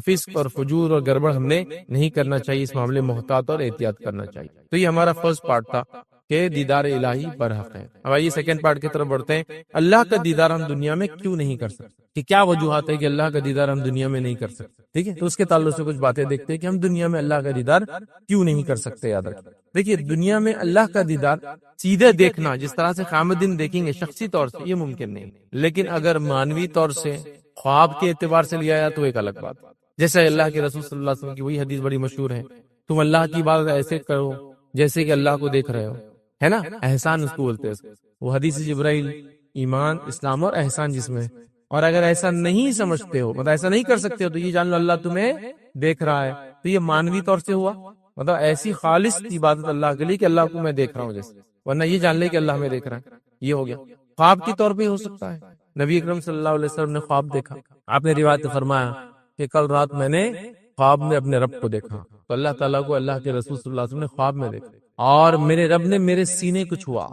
فسق اور فجور اور گڑبڑ ہم نے نہیں کرنا چاہیے، اس معاملے میں محتاط اور احتیاط کرنا چاہیے۔ تو یہ ہمارا فرسٹ پارٹ تھا کہ دیدار الہی برحق ہے۔ اب آئیے سیکنڈ پارٹ کی طرف بڑھتے ہیں، اللہ کا دیدار ہم دنیا میں کیوں نہیں کر سکتے، کہ کیا وجوہات ہے کہ اللہ کا دیدار ہم دنیا میں نہیں کر سکتے۔ ٹھیک ہے، تو اس کے تعلق سے کچھ باتیں دیکھتے ہیں کہ ہم دنیا میں اللہ کا دیدار کیوں نہیں کر سکتے۔ یاد رکھیں، دیکھیے دنیا میں اللہ کا دیدار سیدھے دیکھنا جس طرح سے قیامت دن دیکھیں گے شخصی طور سے، یہ ممکن نہیں، لیکن اگر مانوی طور سے خواب کے اعتبار سے لیا جائے تو ایک الگ بات۔ جیسے اللہ کے رسول صلی اللہ علیہ وسلم کی وہی حدیث بڑی مشہور ہے، تم اللہ کی بات ایسے کرو جیسے کہ اللہ کو دیکھ رہے ہو، ہے نا، احسان اس کو بولتے ہیں۔ وہ حدیث جبرائیل ایمان اسلام اور احسان جس میں، اور اگر ایسا نہیں سمجھتے ہو، مطلب ایسا نہیں کر سکتے ہو، تو یہ جان لو اللہ تمہیں دیکھ رہا ہے۔ تو یہ مانوی طور سے ہوا، مطلب ایسی خالص عبادت اللہ کے لیے کہ اللہ کو میں دیکھ رہا ہوں جیسے، ورنہ یہ جان لے کہ اللہ میں دیکھ رہا ہے، یہ ہو گیا۔ خواب کی طور پہ ہو سکتا ہے، نبی اکرم صلی اللہ علیہ وسلم نے خواب دیکھا، آپ نے روایت فرمایا کہ کل رات میں نے خواب میں اپنے رب کو دیکھا، تو اللہ تعالیٰ کو اللہ کے رسول صلی اللہ علیہ وسلم نے خواب میں دیکھا، اور میرے رب نے میرے سینے کو چھوا،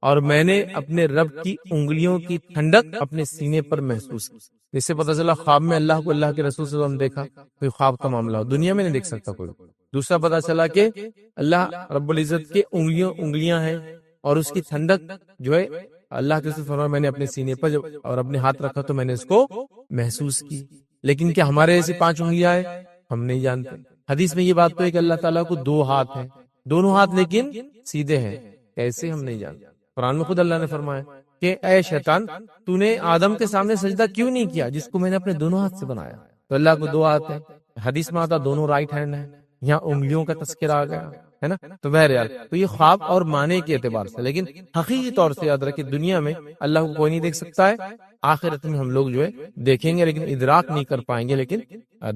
اور میں نے اپنے رب کی انگلیوں کی ٹھنڈک اپنے سینے پر محسوس کی۔ اس سے پتہ چلا خواب میں اللہ کو اللہ کے رسول صلی اللہ علیہ وسلم دیکھا، کوئی خواب کا معاملہ ہو، دنیا میں نہیں دیکھ سکتا کوئی۔ دوسرا پتہ چلا کہ اللہ رب العزت کے انگلیاں ہیں، اور اس کی ٹھنڈک جو ہے اللہ کے رسول فرمایا میں نے اپنے سینے پر اور اپنے ہاتھ رکھا تو میں نے اس کو محسوس کی۔ لیکن کیا ہمارے ایسی 5 انگلیاں ہیں؟ ہم نہیں جانتے۔ حدیث میں یہ بات تو ہے کہ اللہ تعالیٰ کو 2 ہاتھ ہیں، دونوں ہاتھ لیکن سیدھے ہیں، ایسے ہم نہیں جانتے۔ قرآن میں خود اللہ نے فرمایا کہ اے شیطان تو نے آدم کے سامنے سجدہ کیوں نہیں کیا جس کو میں نے اپنے دونوں ہاتھ سے بنایا؟ تو اللہ کو دو ہاتھ ہیں، حدیث میں آتا دونوں رائٹ ہینڈ ہیں، یہاں انگلیوں کا تذکرہ آ گیا ہے نا۔ تو بہرحال تو یہ خواب اور معنی کے اعتبار سے، لیکن حقیقی طور سے یاد رکھیں دنیا میں اللہ کو کوئی نہیں دیکھ سکتا ہے، آخرت میں ہم لوگ جو ہے دیکھیں گے لیکن ادراک نہیں کر پائیں گے، لیکن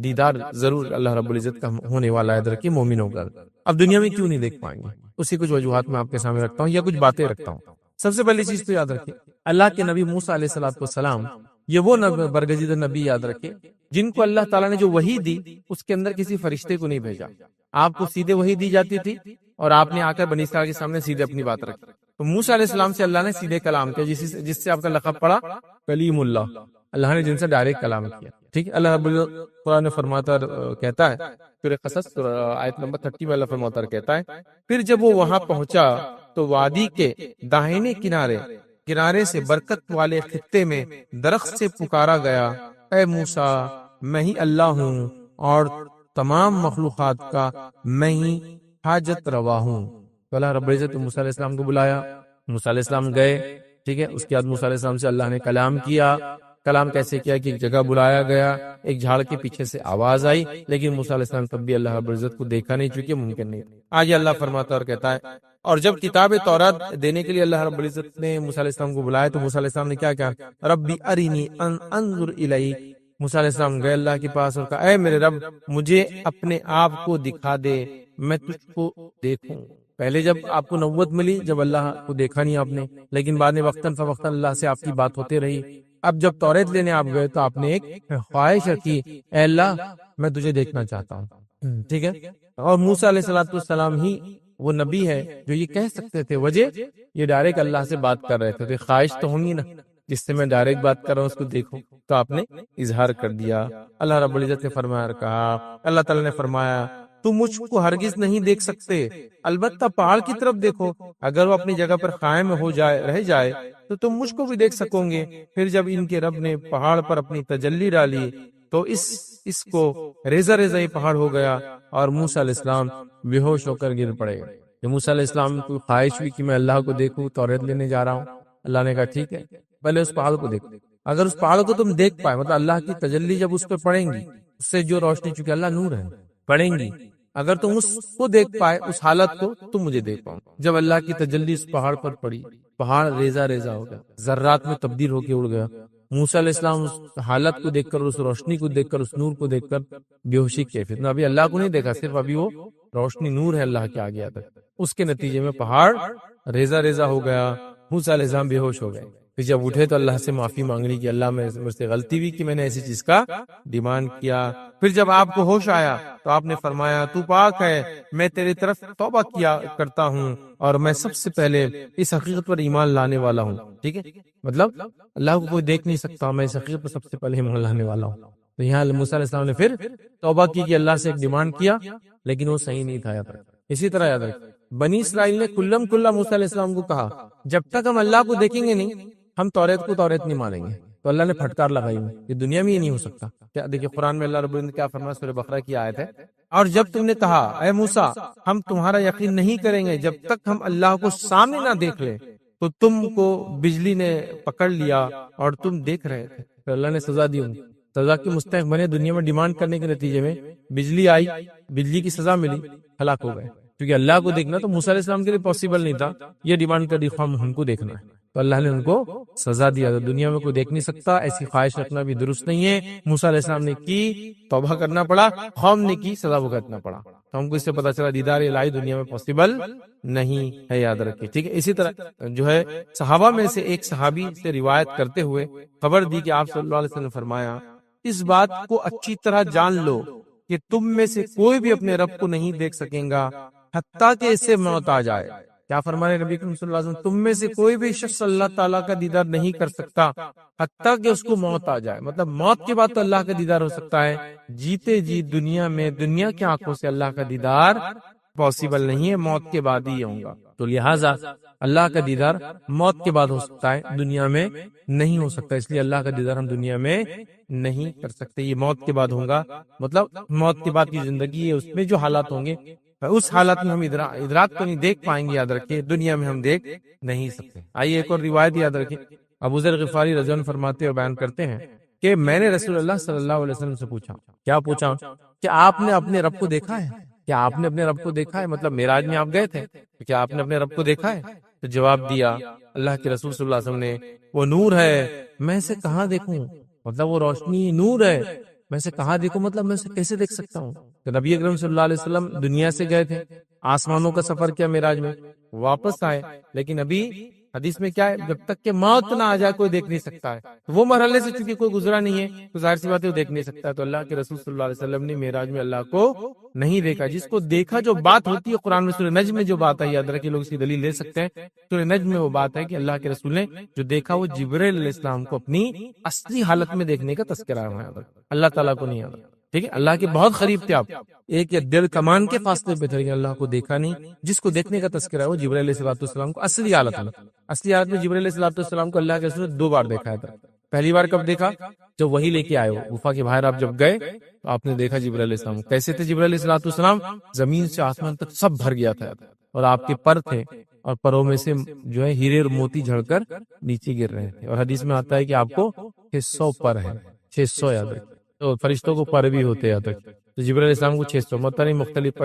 دیدار ضرور اللہ رب العزت کا ہونے والا ہے یاد رکھیں مومنوں کا۔ اب دنیا میں کیوں نہیں دیکھ پائیں گے، اسی کچھ وجوہات میں آپ کے سامنے رکھتا ہوں یا کچھ باتیں رکھتا ہوں۔ سب سے پہلی چیز تو یاد رکھیں اللہ کے نبی موسیٰ علیہ السلام یہ وہ برگزیدہ نبی یاد رکھے جن کو اللہ تعالیٰ نے جو وحی دی اس کے اندر کسی فرشتے کو نہیں بھیجا، آپ کو سیدھے وحی دی جاتی تھی اور آپ نے آ کر بنی اسرائیل کے سامنے سیدھے اپنی بات رکھی۔ تو موسیٰ علیہ السلام سے اللہ نے سیدھے کلام کیا، جس سے آپ کا لقب پڑا کلیم اللہ، اللہ نے جن سے ڈائریکٹ کلام کیا، ٹھیک ہے۔ اللہ رب قرآن میں فرماتا کہتا ہے سورہ قصص آیت نمبر 30 میں اللہ فرماتا کہتا ہے پھر جب وہ وہاں پہنچا تو وادی کے داہنے کنارے سے برکت والے خطے میں درخت سے پکارا گیا، اے موسیٰ میں ہی اللہ ہوں اور تمام مخلوقات کا میں ہی حاجت روا ہوں۔ تو اللہ رب العزت موسیٰ علیہ السلام کو بلایا، موسیٰ علیہ السلام گئے، ٹھیک ہے۔ اس کے بعد موسیٰ علیہ السلام سے اللہ نے کلام کیا۔ کلام کیسے کیا کہ ایک جگہ بلایا گیا، ایک جھاڑ کے پیچھے سے آواز آئی، لیکن موسیٰ علیہ السلام تب بھی اللہ رب العزت کو دیکھا نہیں، چونکہ ممکن نہیں۔ آج اللہ فرماتا اور کہتا ہے اور جب کتاب تورات دینے کے لیے اللہ رب العزت نے موسیٰ علیہ السلام کو بلایا تو موسیٰ علیہ السلام نے کیا کہا؟ ربی ارینی انظر الیک۔ موسیٰ علیہ السلام گئے اللہ کے پاس اور کہا اے میرے رب مجھے اپنے آپ کو دکھا دے، میں تجھ کو دیکھوں۔ پہلے جب آپ کو نبوت ملی جب اللہ کو دیکھا نہیں آپ نے، لیکن بعد میں وقتاً فوقتاً اللہ سے آپ کی بات ہوتے رہی۔ اب جب توریت لینے آپ گئے تو آپ نے ایک خواہش رکھی، اے اللہ میں تجھے دیکھنا چاہتا ہوں، ٹھیک ہے۔ اور موسیٰ علیہ السلام ہی وہ نبی ہے جو یہ کہہ سکتے تھے، وجہ یہ ڈائریکٹ اللہ سے بات کر رہے تھے، تو خواہش تو ہوں گی نا جس سے میں ڈائریکٹ بات کر رہا ہوں اس کو دیکھوں، تو آپ نے اظہار کر دیا۔ اللہ رب العزت نے فرمایا اور کہا، اللہ تعالیٰ نے فرمایا تم مجھ کو ہرگز نہیں دیکھ سکتے، البتہ پہاڑ کی طرف دیکھو، اگر وہ اپنی جگہ پر قائم رہ جائے تو تم مجھ کو بھی دیکھ سکو گے۔ پھر جب ان کے رب نے پہاڑ پر اپنی تجلی ڈالی تو اس کو ریزہ ہی پہاڑ ہو گیا اور موسیٰ علیہ السلام بے ہوش ہو کر گر پڑے۔ جب موسیٰ علیہ السلام کو خواہش ہوئی کہ میں اللہ کو دیکھوں، توریت لینے جا رہا ہوں، اللہ نے کہا ٹھیک ہے پہلے اس پہاڑ کو دیکھو، اگر اس پہاڑ کو تم دیکھ پائے مطلب اللہ کی تجلی جب اس پہ پڑیں گی، اس سے جو روشنی، چونکہ اللہ نور ہے، پڑیں گی، اگر تم اس کو دیکھ پائے اس حالت کو تم مجھے دیکھ پاؤ۔ جب اللہ کی تجلی اس پہاڑ پر پڑی، پہاڑ ریزہ ہو گیا، ذرات میں تبدیل ہو کے اڑ گیا۔ موسیٰ علیہ السلام اس حالت کو دیکھ کر، اس روشنی کو دیکھ کر، اس نور کو دیکھ کر بے ہوشی کی کیفیت میں، ابھی اللہ کو نہیں دیکھا، صرف ابھی وہ روشنی نور ہے اللہ کے آگے آتا، اس کے نتیجے میں پہاڑ ریزہ ہو گیا، موسیٰ علیہ السلام بے ہوش ہو گئے۔ پھر جب اٹھے تو اللہ سے معافی مانگ لی کہ اللہ مجھ سے غلطی ہوئی کہ میں نے ایسی چیز کا ڈیمانڈ کیا۔ پھر جب آپ کو ہوش آیا تو آپ نے فرمایا تو پاک ہے، میں تیری طرف توبہ کیا کرتا ہوں اور میں سب سے پہلے اس حقیقت پر ایمان لانے والا ہوں، ٹھیک ہے، مطلب اللہ کو کوئی دیکھ نہیں سکتا، میں اس حقیقت پر سب سے پہلے ایمان لانے والا ہوں۔ تو یہاں موسیٰ علیہ السلام نے پھر توبہ کی کہ اللہ سے ایک ڈیمانڈ کیا، لیکن وہ صحیح نہیں تھا۔ یاد رکھ، اسی طرح یاد رکھ بنی اسرائیل نے کلہ موسیٰ علیہ السلام کو کہا جب تک ہم اللہ کو دیکھیں گے نہیں ہم توریت کو توریت نہیں مانیں گے، تو اللہ نے پھٹکار لگائی، یہ دنیا میں یہ نہیں ہو سکتا۔ کیا دیکھیں قرآن میں اللہ رب العزت نے کیا فرمایا، سورہ بقرہ کی آیت ہے، اور جب تم نے کہا اے موسیٰ ہم تمہارا یقین نہیں کریں گے جب تک ہم اللہ کو سامنے نہ دیکھ لیں، تو تم کو بجلی نے پکڑ لیا اور تم دیکھ رہے تھے، پھر اللہ نے سزا دی، سزا کی مستحق بنے، دنیا میں ڈیمانڈ کرنے کے نتیجے میں بجلی آئی، بجلی کی سزا ملی، ہلاک ہو گئے، کیونکہ اللہ کو دیکھنا تو موسیٰ علیہ السلام کے لیے پاسبل نہیں تھا، یہ ڈیمانڈ کر دی ہم کو دیکھنا ہے، تو اللہ نے ان کو سزا دیا۔ دنیا میں کوئی دیکھ نہیں سکتا، ایسی خواہش رکھنا بھی درست نہیں ہے۔ موسیٰ علیہ السلام نے کی، توبہ کرنا پڑا، قوم نے کی، سزا بھگتنا پڑا، تو ہم کو اس سے پتا چلا دیدار الہی دنیا میں پاسبل نہیں ہے، یاد رکھیے، ٹھیک ہے۔ اسی طرح جو ہے صحابہ میں سے ایک صحابی سے روایت کرتے ہوئے خبر دی کہ آپ صلی اللہ علیہ وسلم نے فرمایا اس بات کو اچھی طرح جان لو کہ تم میں سے کوئی بھی اپنے رب کو نہیں دیکھ سکیں گا حتیٰ کہ اس سے موت آ جائے۔ کیا فرمانے نبی کریم صلی اللہ علیہ وسلم، تم میں سے کوئی بھی شخص اللہ تعالیٰ کا دیدار نہیں کر سکتا حتیٰ کہ اس کو موت آ جائے، مطلب موت کے بعد تو اللہ کا دیدار ہو سکتا ہے، جیتے جی دنیا میں دنیا کی آنکھوں سے اللہ کا دیدار پاسبل نہیں ہے، موت کے بعد ہی ہوگا۔ تو لہٰذا اللہ کا دیدار موت کے بعد ہو سکتا ہے، دنیا میں نہیں ہو سکتا، اس لیے اللہ کا دیدار ہم دنیا میں نہیں کر سکتے، یہ موت کے بعد ہوگا، مطلب موت کے بعد کی زندگی ہے، اس میں جو حالات ہوں گے اس حالت میں ہم ادراک تو نہیں دیکھ پائیں گے، یاد رکھیے دنیا میں ہم دیکھ نہیں سکتے۔ آئیے ایک اور روایت یاد رکھیے، ابو ذر غفاری رضی اللہ عنہ فرماتے اور بیان کرتے ہیں کہ میں نے رسول اللہ صلی اللہ علیہ وسلم سے پوچھا، کیا پوچھا؟ کہ آپ نے اپنے رب کو دیکھا ہے؟ کیا آپ نے اپنے رب کو دیکھا ہے؟ مطلب معراج میں آپ گئے تھے، کیا آپ نے اپنے رب کو دیکھا ہے؟ تو جواب دیا اللہ کے رسول صلی اللہ علیہ وسلم نے، وہ نور ہے، میں اسے کہاں دیکھوں؟ مطلب وہ روشنی نور ہے، میں اسے کہاں دیکھوں؟ مطلب میں اسے کیسے دیکھ سکتا ہوں؟ کہ نبی اکرم صلی اللہ علیہ وسلم دنیا سے گئے تھے، آسمانوں کا سفر کیا معراج میں، واپس آئے، لیکن ابھی حدیث میں کیا ہے، جب تک کہ موت نہ آ جائے کوئی دیکھ نہیں سکتا ہے۔ تو وہ مرحلے سے چونکہ کوئی گزرا نہیں ہے تو ظاہر سی بات ہے وہ دیکھ نہیں سکتا ہے۔ تو اللہ کے رسول صلی اللہ علیہ وسلم نے معراج میں اللہ کو نہیں دیکھا۔ جس کو دیکھا جو بات ہوتی ہے قرآن میں سورہ نجم میں جو بات ہے، یاد رکھیں لوگ اس کی دلیل لے سکتے ہیں، سورہ نجم میں وہ بات ہے کہ اللہ کے رسول نے جو دیکھا وہ جبرائیل علیہ السلام کو اپنی اصلی حالت میں دیکھنے کا تذکرہ ہے، اللہ تعالیٰ کو نہیں یاد۔ ٹھیک ہے، اللہ کے بہت قریب تھے آپ، ایک یا دل کمان کے فاصلے پہ تھے، لیکن اللہ کو دیکھا نہیں۔ جس کو دیکھنے کا تذکرہ ہے وہ جبرائیل علیہ السلام کو اصلی حالت میں، جبرائیل علیہ السلام کو اللہ کے رسول نے 2 بار دیکھا تھا۔ پہلی بار کب دیکھا؟ جب وہی لے کے آئے ہو غفا کے باہر، آپ جب گئے تو آپ نے دیکھا جبرائیل علیہ السلام۔ کیسے تھے جبرائیل علیہ السلام؟ زمین سے آسمان تک سب بھر گیا تھا، اور آپ کے پر تھے، اور پروں میں سے جو ہے ہیرے اور موتی جھڑ کر نیچے گر رہے تھے، اور حدیث میں آتا ہے کہ آپ کو 600 پر ہے، 600 یاد رکھیں، تو فرشتوں کو پر بھی ہوتے یاد رکھیں۔ تو جبرائیل علیہ السلام کو 600، مطلب مختلف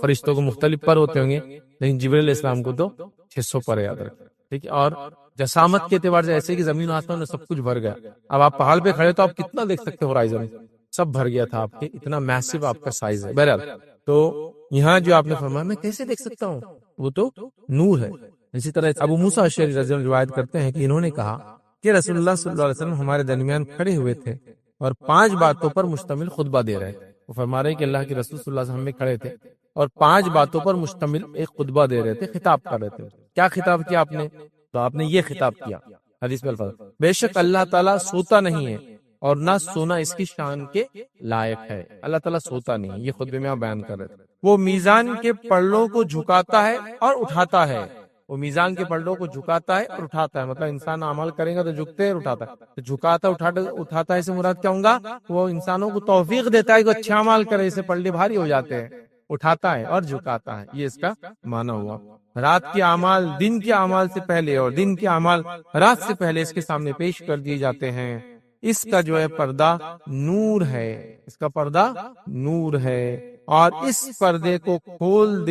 فرشتوں کو مختلف پر ہوتے ہوں گے، لیکن جبرائیل علیہ السلام کو تو 600 پر یاد رکھیں۔ ٹھیک ہے، اور جسامت کے اعتبار سے ایسے کہ زمین و آسمان میں سب کچھ بھر گیا۔ اب آپ پہاڑ پہ کھڑے تو آپ کتنا دیکھ سکتے ہو ہورائزن، سب بھر گیا تھا آپ کے، اتنا میسو آپ کا سائز ہے۔ بہرحال تو یہاں جو آپ نے فرمایا میں کیسے دیکھ سکتا ہوں، وہ تو نور ہے۔ اسی طرح ابو موسیٰ اشعری رضی اللہ عنہ روایت کرتے ہیں کہ انہوں نے کہا کہ رسول اللہ صلی اللہ علیہ وسلم ہمارے درمیان کھڑے ہوئے تھے اور 5 باتوں پر مشتمل خطبہ دے رہے تھے۔ وہ فرما رہے ہیں کہ اللہ کے رسول صلی اللہ علیہ وسلم میں کھڑے تھے اور 5 باتوں پر مشتمل ایک خطبہ دے رہے تھے، خطاب کر رہے تھے۔ کیا خطاب کیا آپ نے؟ تو آپ نے یہ خطاب کیا، حدیث میں الفاظ، بے شک اللہ تعالیٰ سوتا نہیں ہے اور نہ سونا اس کی شان کے لائق ہے۔ اللہ تعالیٰ سوتا نہیں ہے، یہ خطبے میں آپ بیان کر رہے تھے۔ وہ میزان کے پلڑوں کو جھکاتا ہے اور اٹھاتا ہے، وہ میزان کے پلڑوں کو جھکاتا ہے اور اٹھاتا ہے، مطلب انسان عمل کرے گا تو جھکتے اور اٹھاتا ہے، تو جھکاتا اٹھاتا ہے سے مراد کیا ہوگا؟ وہ انسانوں کو توفیق دیتا ہے کہ اچھا عمل کرے، اسے پلڑے بھاری ہو جاتے ہیں، اٹھاتا ہے اور جھکاتا ہے، یہ اس کا معنی ہوا۔ رات کے اعمال دن کے اعمال سے پہلے اور دن کے اعمال رات سے پہلے اس کے سامنے پیش کر دیے جاتے ہیں۔ اس کا جو ہے پردہ نور ہے، اس کا پردہ نور ہے، اور اس پردے کو کھول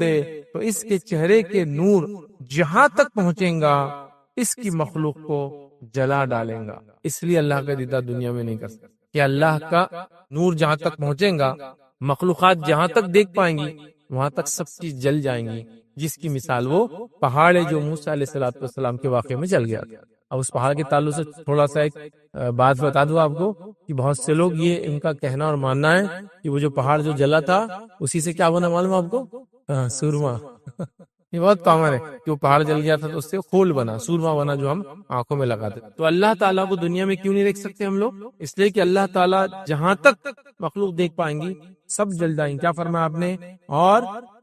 دے تو اس کے چہرے کے نور جہاں تک پہنچیں گا اس کی مخلوق کو جلا ڈالیں گا۔ اس لیے اللہ کا دیدار دنیا میں نہیں کر سکتا، کہ اللہ کا نور جہاں تک پہنچیں گا، مخلوقات جہاں تک دیکھ پائیں گی وہاں تک سب چیز جل جائیں گی، جس کی مثال وہ پہاڑ ہے جو موسیٰ علیہ السلام کے واقعے میں جل گیا تھا۔ اب اس پہاڑ کے تعلق سے تھوڑا سا ایک بات بتا دوں آپ کو کہ بہت سے لوگ یہ ان کا کہنا اور ماننا ہے کہ وہ جو پہاڑ جو جلا تھا اسی سے کیا بنا معلوم آپ کو؟ سورما۔ یہ بہت کامن ہے کہ وہ پہاڑ جل گیا تھا تو اس سے خول بنا، سورما بنا، جو ہم آنکھوں میں لگاتے۔ تو اللہ تعالیٰ کو دنیا میں کیوں نہیں دیکھ سکتے ہم لوگ؟ اس لیے کہ اللہ تعالیٰ جہاں تک مخلوق دیکھ پائیں گی سب جل جائیں گے۔ کیا فرمایا آپ نے؟ اور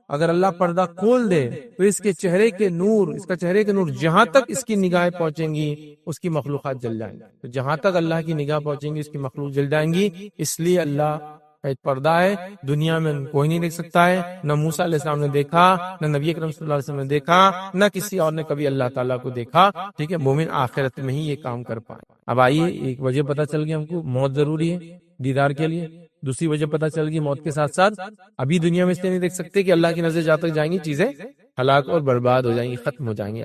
اگر اللہ پردہ کھول دے تو اس کے چہرے کے نور، اس کا چہرے کے نور جہاں تک اس کی نگاہیں پہنچیں گی اس کی مخلوقات جل جائیں گی۔ تو جہاں تک اللہ کی نگاہ پہنچیں گی اس کی مخلوق جل جائیں گی، اس لیے اللہ کا ایک پردہ ہے، دنیا میں کوئی نہیں دیکھ سکتا ہے، نہ موسیٰ علیہ السلام نے دیکھا، نہ نبی اکرم صلی اللہ علیہ وسلم نے دیکھا، نہ کسی اور نے کبھی اللہ تعالیٰ کو دیکھا۔ ٹھیک ہے، مومن آخرت میں ہی یہ کام کر پائے۔ اب آئیے ایک وجہ پتہ چل گئی ہم کو، موت ضروری ہے دیدار کے لیے۔ دوسری وجہ پتہ چل گئی موت کے ساتھ ساتھ ابھی دنیا میں اس لیے نہیں دیکھ سکتے کہ اللہ کی نظر جہاں تک جائیں گی چیزیں ہلاک اور برباد ہو جائیں گی، ختم ہو جائیں گی۔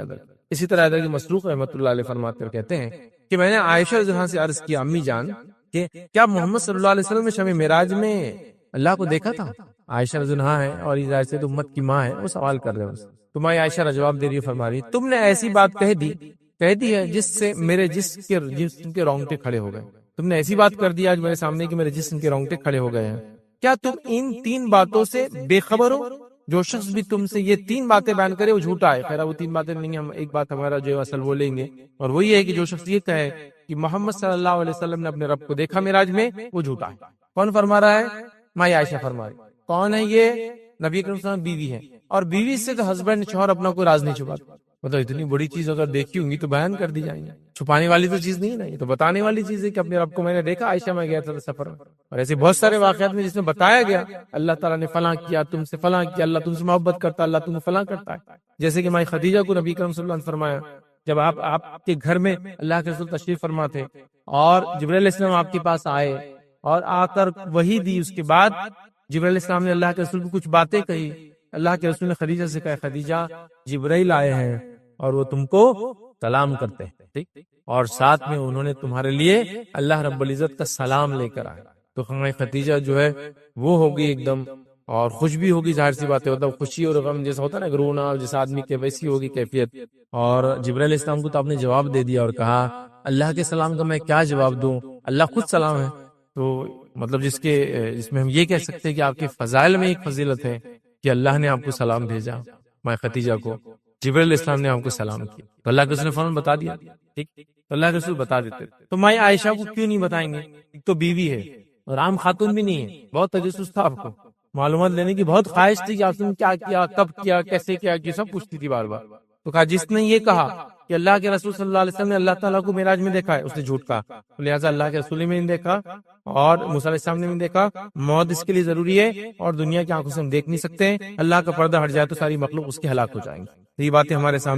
اسی طرح حضرت مسروق رحمۃ اللہ علیہ فرماتے ہوئے کہتے ہیں کہ میں نے عائشہ رضی اللہ عنہا سے عرض کیا، امی جان کہ کیا محمد صلی اللہ علیہ وسلم نے شب معراج میں اللہ کو دیکھا تھا؟ عائشہ رضی اللہ عنہا ہے اور یہ سے امت کی ماں ہے، وہ سوال کر رہے ہیں، تمہاری عائشہ جواب دے رہی ہے، فرما رہی ہے تم نے ایسی بات کہہ دی ہے جس سے میرے جسم کے رونگٹے کھڑے ہو گئے۔ تم نے ایسی بات کر دی آج میرے سامنے کہ میرے جسم کے رونگٹے کھڑے ہو گئے ہیں۔ کیا تم ان 3 باتوں سے بے خبر ہو؟ جو شخص بھی تم سے یہ 3 باتیں بیان کرے وہ جھوٹا ہے۔ خیر وہ 3 باتیں نہیں، ہم ایک بات ہمارا جو اصل وہ لیں گے، اور وہ یہ ہے کہ جو شخص یہ کہے کہ محمد صلی اللہ علیہ وسلم نے اپنے رب کو دیکھا معراج میں، وہ جھوٹا ہے۔ کون فرما رہا ہے؟ ماں عائشہ فرما رہی۔ کون ہے یہ؟ نبی اکرم صلی اللہ علیہ وسلم بیوی ہے، اور بیوی سے تو ہسبینڈ شوہر اپنا کوئی راز نہیں چھپاتا۔ مطلب اتنی بڑی چیز اگر دیکھی ہوں گی تو بیان کر دی جائیں گی، چھپانے والی تو چیز نہیں ہے نا، یہ تو بتانے والی چیز ہے کہ اپنے رب کو میں نے دیکھا، عائشہ میں گیا تھا سفر میں، اور ایسے بہت سارے واقعات میں جس میں بتایا گیا اللہ تعالیٰ نے فلاں کیا، تم سے فلاں کیا، اللہ تم سے محبت کرتا، اللہ تم فلاں کرتا ہے. جیسے کہ مائی خدیجہ کو نبی کرم صلی اللہ علیہ وسلم نے فرمایا جب آپ کے گھر میں اللہ کے رسول تشریف فرما تھے اور جبرائیل علیہ السلام آپ کے پاس آئے اور آ کر وحی دی، اس کے بعد جبرائیل علیہ السلام نے اللہ کے رسول کو کچھ باتیں کہی، اللہ کے رسول نے خدیجہ سے کہا خدیجہ جبرائیل آئے ہیں اور وہ تم کو سلام کرتے ہیں، ٹھیک، اور ساتھ میں انہوں نے تمہارے لیے اللہ رب العزت کا سلام لے کر آئے. تو خدیجہ جو ہے وہ ہوگی ایک دم، اور خوش بھی ہوگی، ظاہر سی بات ہے، مطلب خوشی اور غم جیسا ہوتا ہے نا، رونا جس آدمی کے ویسی ہوگی کیفیت. اور جبرائیل علیہ السلام کو تو آپ نے جواب دے دیا اور کہا اللہ کے سلام کا میں کیا جواب دوں، اللہ خود سلام ہے. تو مطلب جس میں ہم یہ کہہ سکتے ہیں کہ آپ کے فضائل میں ایک فضیلت ہے کہ اللہ نے آپ کو سلام بھیجا، میں خدیجہ کو جبرائیل علیہ السلام نے آپ کو سلام کیا، تو اللہ کے رسول نے فوراً بتا دیا، ٹھیک، تو اللہ کے رسول بتا دیتے. تو مائی عائشہ کو کیوں نہیں بتائیں گے؟ ایک تو بیوی ہے اور عام خاتون بھی نہیں ہے، بہت تجسس تھا، آپ کو معلومات لینے کی بہت خواہش تھی کہ آپ نے کیا کیا، کب کیا، کیسے کیا، یہ سب پوچھتی تھی بار بار. تو کہا جس نے یہ کہا کہ اللہ کے رسول صلی اللہ علیہ وسلم نے اللہ تعالیٰ کو معراج میں دیکھا ہے، اس نے جھوٹ کہا، تو لہٰذا اللہ کے رسول میں نہیں دیکھا اور موسیٰ علیہ السلام نے نہیں دیکھا، موت اس کے لیے ضروری ہے اور دنیا کی آنکھوں سے ہم دیکھ نہیں سکتے، اللہ کا پردہ ہٹ جائے تو ساری مخلوق اس کے ہلاک ہو جائیں گے. یہ باتیں ہمارے سامنے